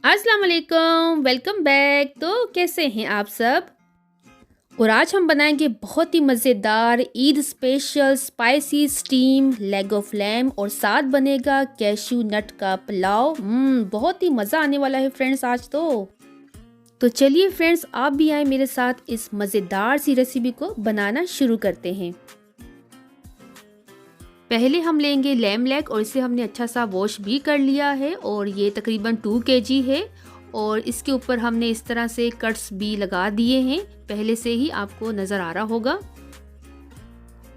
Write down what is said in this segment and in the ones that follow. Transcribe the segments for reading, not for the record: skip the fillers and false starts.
अस्सलाम वालेकुम, welcome back. तो कैसे हैं आप सब? और आज हम बनाएंगे बहुत ही मज़ेदार Eid special spicy steam leg of lamb और साथ बनेगा कैश्यू नट का पुलाव। बहुत ही मज़ा आने वाला है फ्रेंड्स आज तो चलिए फ्रेंड्स, आप भी आए मेरे साथ इस मज़ेदार सी रेसिपी को बनाना शुरू करते हैं। पहले हम लेंगे लैम लेग और इसे हमने अच्छा सा वॉश भी कर लिया है और ये तकरीबन 2 kg है। और इसके ऊपर हमने इस तरह से कट्स भी लगा दिए हैं, पहले से ही आपको नज़र आ रहा होगा।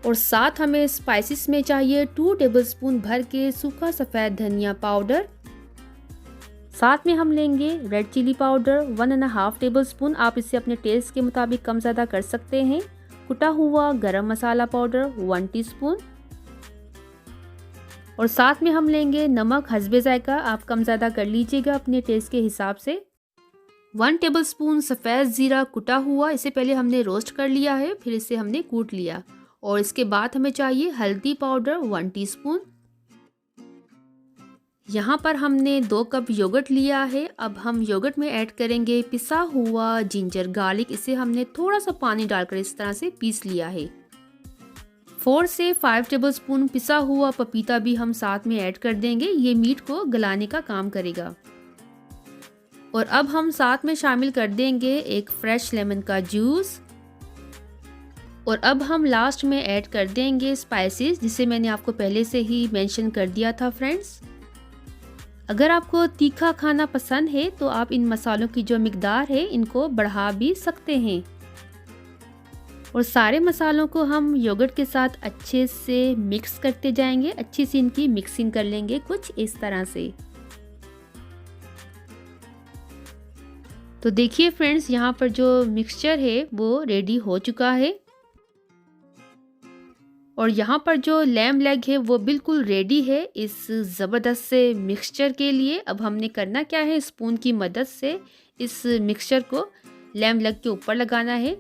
और साथ हमें स्पाइसेस में चाहिए 2 टेबलस्पून भर के सूखा सफ़ेद धनिया पाउडर। साथ में हम लेंगे रेड चिली पाउडर 1.5 टेबलस्पून, आप इसे अपने टेस्ट के मुताबिक कम ज़्यादा कर सकते हैं। कुटा हुआ गरम मसाला पाउडर 1 टीस्पून। और साथ में हम लेंगे नमक हस्बे जायका, आप कम ज़्यादा कर लीजिएगा अपने टेस्ट के हिसाब से। 1 टेबलस्पून सफ़ेद ज़ीरा कुटा हुआ, इसे पहले हमने रोस्ट कर लिया है, फिर इसे हमने कूट लिया। और इसके बाद हमें चाहिए हल्दी पाउडर 1 टीस्पून। यहाँ पर हमने 2 कप योगर्ट लिया है। अब हम योगर्ट में ऐड करेंगे पिसा हुआ जिंजर गार्लिक, इसे हमने थोड़ा सा पानी डालकर इस तरह से पीस लिया है। 4 से 5 टेबलस्पून पिसा हुआ पपीता भी हम साथ में ऐड कर देंगे, ये मीट को गलाने का काम करेगा। और अब हम साथ में शामिल कर देंगे एक फ्रेश लेमन का जूस। और अब हम लास्ट में ऐड कर देंगे स्पाइसेस, जिसे मैंने आपको पहले से ही मेंशन कर दिया था फ्रेंड्स। अगर आपको तीखा खाना पसंद है तो आप इन मसालों की जो मिकदार है इनको बढ़ा भी सकते हैं। और सारे मसालों को हम योगर्ट के साथ अच्छे से मिक्स करते जाएंगे, अच्छी सी इनकी मिक्सिंग कर लेंगे कुछ इस तरह से। तो देखिए फ्रेंड्स, यहाँ पर जो मिक्सचर है वो रेडी हो चुका है। और यहाँ पर जो लैम लेग है वो बिल्कुल रेडी है इस ज़बरदस्त से मिक्सचर के लिए। अब हमने करना क्या है, स्पून की मदद से इस मिक्सचर को लैम लेग के ऊपर लगाना है।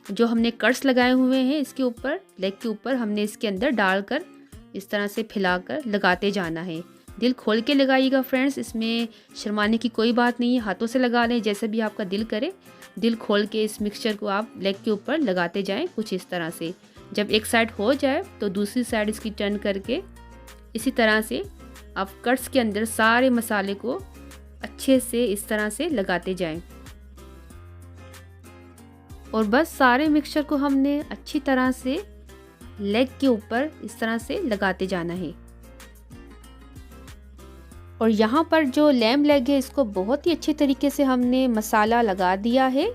जो हमने कट्स लगाए हुए हैं इसके ऊपर, लेग के ऊपर हमने इसके अंदर डालकर इस तरह से फैलाकर लगाते जाना है। दिल खोल के लगाइएगा फ्रेंड्स, इसमें शर्माने की कोई बात नहीं है, हाथों से लगा लें जैसे भी आपका दिल करे। दिल खोल के इस मिक्सचर को आप लेग के ऊपर लगाते जाएं कुछ इस तरह से। जब एक साइड हो जाए तो दूसरी साइड इसकी टर्न करके इसी तरह से आप कट्स के अंदर सारे मसाले को अच्छे से इस तरह से लगाते जाएं। और बस सारे मिक्सचर को हमने अच्छी तरह से लेग के ऊपर इस तरह से लगाते जाना है। और यहाँ पर जो लैम लेग है इसको बहुत ही अच्छे तरीके से हमने मसाला लगा दिया है।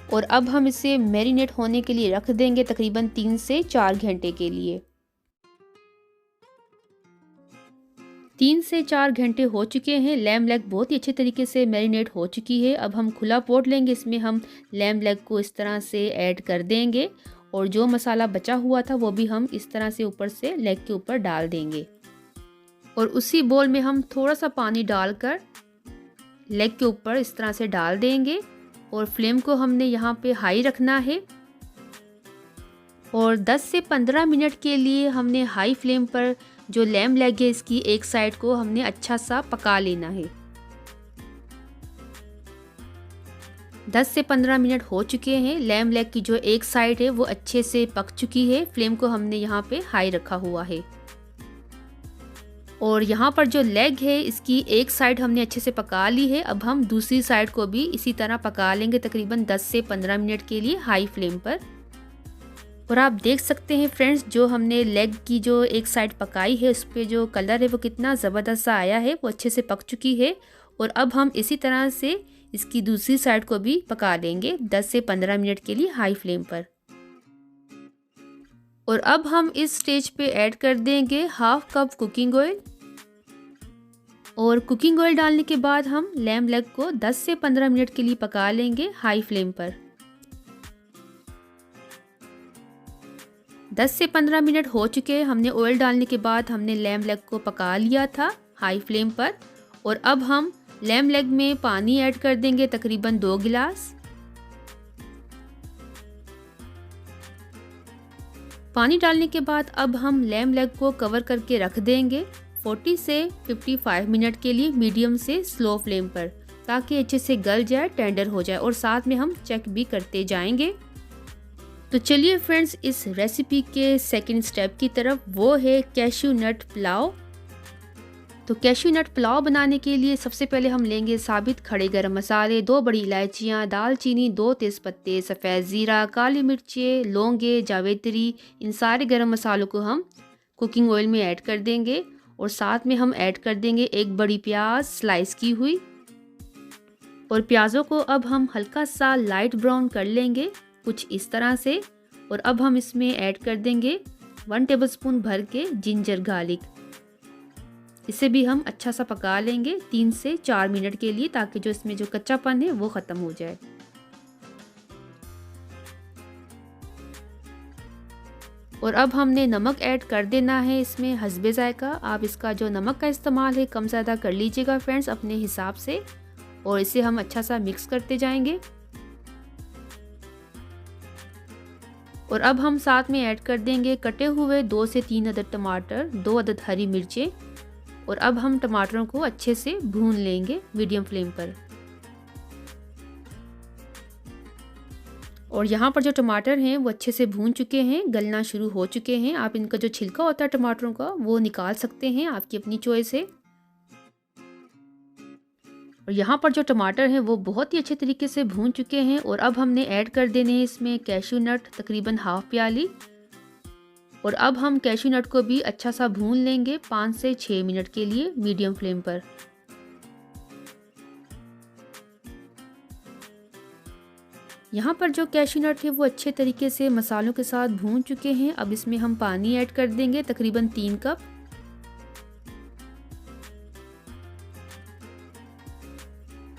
और अब हम इसे मैरिनेट होने के लिए रख देंगे तकरीबन 3 से 4 घंटे के लिए। 3 से 4 घंटे हो चुके हैं, लैम लेग बहुत ही अच्छे तरीके से मैरिनेट हो चुकी है। अब हम खुला पोट लेंगे, इसमें हम लैम लेग को इस तरह से ऐड कर देंगे। और जो मसाला बचा हुआ था वो भी हम इस तरह से ऊपर से लेग के ऊपर डाल देंगे। और उसी बोल में हम थोड़ा सा पानी डालकर लेग के ऊपर इस तरह से डाल देंगे। और फ्लेम को हमने यहाँ पे हाई रखना है। और 10 से 15 मिनट के लिए हमने हाई फ्लेम पर जो लैम लेग है इसकी एक साइड को हमने अच्छा सा पका लेना है। 10 से 15 मिनट हो चुके हैं, लैम लेग की जो एक साइड है वो अच्छे से पक चुकी है। फ्लेम को हमने यहाँ पे हाई रखा हुआ है। और यहाँ पर जो लेग है इसकी एक साइड हमने अच्छे से पका ली है। अब हम दूसरी साइड को भी इसी तरह पका लेंगे तकरीबन 10 से 15 मिनट के लिए हाई फ्लेम पर। और आप देख सकते हैं फ्रेंड्स, जो हमने लेग की जो एक साइड पकाई है उस पर जो कलर है वो कितना ज़बरदस्त सा आया है, वो अच्छे से पक चुकी है। और अब हम इसी तरह से इसकी दूसरी साइड को भी पका लेंगे 10 से 15 मिनट के लिए हाई फ्लेम पर। और अब हम इस स्टेज पे ऐड कर देंगे 1/2 कप कुकिंग ऑयल। और कुकिंग ऑयल डालने के बाद हम लैम लेग को 10 से 15 मिनट के लिए पका लेंगे हाई फ्लेम पर। 10 से 15 मिनट हो चुके हैं, हमने ऑयल डालने के बाद हमने लैम लेग को पका लिया था हाई फ्लेम पर। और अब हम लैम लेग में पानी ऐड कर देंगे तकरीबन 2 गिलास। पानी डालने के बाद अब हम लैम लेग को कवर करके रख देंगे 40 से 55 मिनट के लिए मीडियम से स्लो फ्लेम पर, ताकि अच्छे से गल जाए, टेंडर हो जाए, और साथ में हम चेक भी करते जाएंगे। तो चलिए फ्रेंड्स, इस रेसिपी के सेकंड स्टेप की तरफ, वो है कैश्यू नट पुलाव। तो कैश्यू नट पुलाव बनाने के लिए सबसे पहले हम लेंगे साबित खड़े गरम मसाले, 2 बड़ी इलायचियाँ, दालचीनी, 2 तेज़पत्ते, सफ़ेद ज़ीरा, काली मिर्चें, लौंगे, जावित्री। इन सारे गरम मसालों को हम कुकिंग ऑयल में ऐड कर देंगे और साथ में हम ऐड कर देंगे 1 बड़ी प्याज स्लाइस की हुई। और प्याज़ों को अब हम हल्का सा लाइट ब्राउन कर लेंगे, कुछ इस तरह से। और अब हम इसमें ऐड कर देंगे 1 टेबलस्पून भर के जिंजर गार्लिक। इसे भी हम अच्छा सा पका लेंगे 3 से 4 मिनट के लिए, ताकि जो इसमें जो कच्चापन है वो ख़त्म हो जाए। और अब हमने नमक ऐड कर देना है इसमें हस्बे ज़ायका। आप इसका जो नमक का इस्तेमाल है कम ज़्यादा कर लीजिएगा फ्रेंड्स अपने हिसाब से। और इसे हम अच्छा सा मिक्स करते जाएंगे। और अब हम साथ में ऐड कर देंगे कटे हुए 2 से 3 अदद टमाटर, 2 अदद हरी मिर्चें। और अब हम टमाटरों को अच्छे से भून लेंगे मीडियम फ्लेम पर। और यहाँ पर जो टमाटर हैं वो अच्छे से भून चुके हैं, गलना शुरू हो चुके हैं। आप इनका जो छिलका होता है टमाटरों का वो निकाल सकते हैं, आपकी अपनी चॉइस है। और यहाँ पर जो टमाटर हैं वो बहुत ही अच्छे तरीके से भून चुके हैं। और अब हमने ऐड कर देने हैं इसमें कैश्यू नट, तकरीबन हाफ प्याली। और अब हम कैश्यू नट को भी अच्छा सा भून लेंगे 5 से 6 मिनट के लिए मीडियम फ्लेम पर। यहाँ पर जो कैश्यू नट है वो अच्छे तरीके से मसालों के साथ भून चुके हैं। अब इसमें हम पानी ऐड कर देंगे, तकरीबन 3 कप।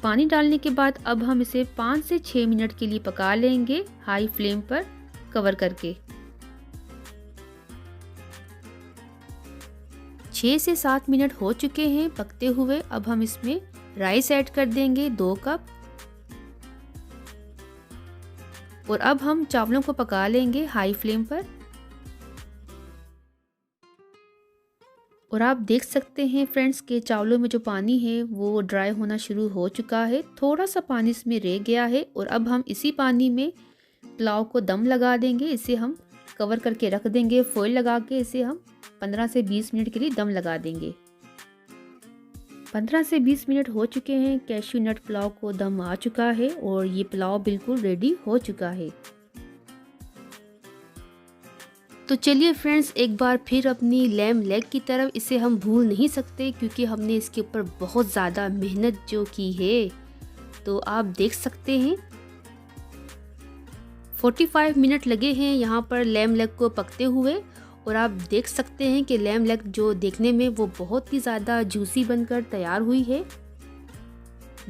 पानी डालने के बाद अब हम इसे 5 से 6 मिनट के लिए पका लेंगे हाई फ्लेम पर कवर करके। 6 से 7 मिनट हो चुके हैं पकते हुए। अब हम इसमें राइस ऐड कर देंगे 2 कप। और अब हम चावलों को पका लेंगे हाई फ्लेम पर। और आप देख सकते हैं फ्रेंड्स के चावलों में जो पानी है वो ड्राई होना शुरू हो चुका है, थोड़ा सा पानी इसमें रह गया है। और अब हम इसी पानी में पुलाव को दम लगा देंगे। इसे हम कवर करके रख देंगे फॉइल लगा के। इसे हम 15 से 20 मिनट के लिए दम लगा देंगे। 15 से 20 मिनट हो चुके हैं, कैश्यू नट पुलाव को दम आ चुका है और ये पुलाव बिल्कुल रेडी हो चुका है। तो चलिए फ्रेंड्स, एक बार फिर अपनी लैम लेग की तरफ। इसे हम भूल नहीं सकते क्योंकि हमने इसके ऊपर बहुत ज़्यादा मेहनत जो की है। तो आप देख सकते हैं 45 मिनट लगे हैं यहाँ पर लैम लेग को पकते हुए। और आप देख सकते हैं कि लैम लेग जो देखने में वो बहुत ही ज़्यादा जूसी बनकर तैयार हुई है।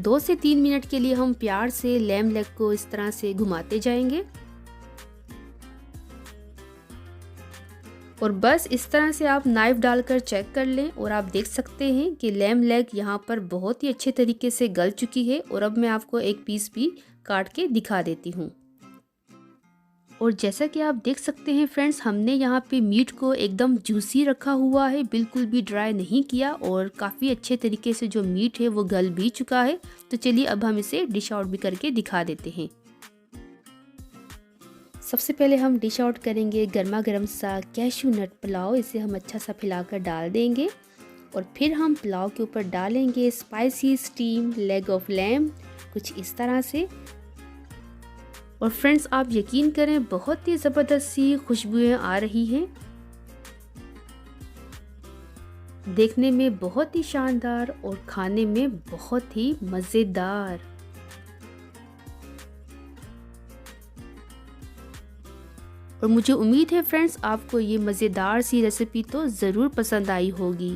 2 से 3 मिनट के लिए हम प्यार से लैम लेग को इस तरह से घुमाते जाएंगे। और बस इस तरह से आप नाइफ डालकर चेक कर लें। और आप देख सकते हैं कि लैम लेग यहाँ पर बहुत ही अच्छे तरीके से गल चुकी है। और अब मैं आपको एक पीस भी काट के दिखा देती हूँ। और जैसा कि आप देख सकते हैं फ्रेंड्स, हमने यहाँ पे मीट को एकदम जूसी रखा हुआ है, बिल्कुल भी ड्राई नहीं किया। और काफ़ी अच्छे तरीके से जो मीट है वो गल भी चुका है। तो चलिए अब हम इसे डिश आउट भी करके दिखा देते हैं। सबसे पहले हम डिश आउट करेंगे गर्मा गर्म सा कैश्यू नट पुलाव। इसे हम अच्छा सा फैलाकर डाल देंगे। और फिर हम पुलाव के ऊपर डालेंगे spicy steam leg of lamb, कुछ इस तरह से। और फ्रेंड्स, आप यकीन करें बहुत ही ज़बरदस्त सी खुशबुएं आ रही हैं। देखने में बहुत ही शानदार और खाने में बहुत ही मज़ेदार। और मुझे उम्मीद है फ्रेंड्स आपको ये मज़ेदार सी रेसिपी तो ज़रूर पसंद आई होगी।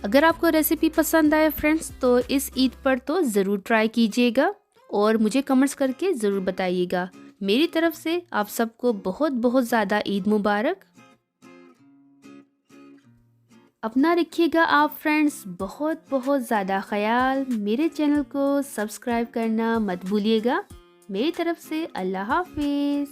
अगर आपको रेसिपी पसंद आए फ्रेंड्स तो इस ईद पर तो ज़रूर ट्राई कीजिएगा और मुझे कमेंट्स करके ज़रूर बताइएगा। मेरी तरफ से आप सबको बहुत बहुत ज़्यादा ईद मुबारक। अपना रखिएगा आप फ्रेंड्स बहुत बहुत ज़्यादा ख्याल। मेरे चैनल को सब्सक्राइब करना मत भूलिएगा। मेरी तरफ से अल्लाह हाफिज़।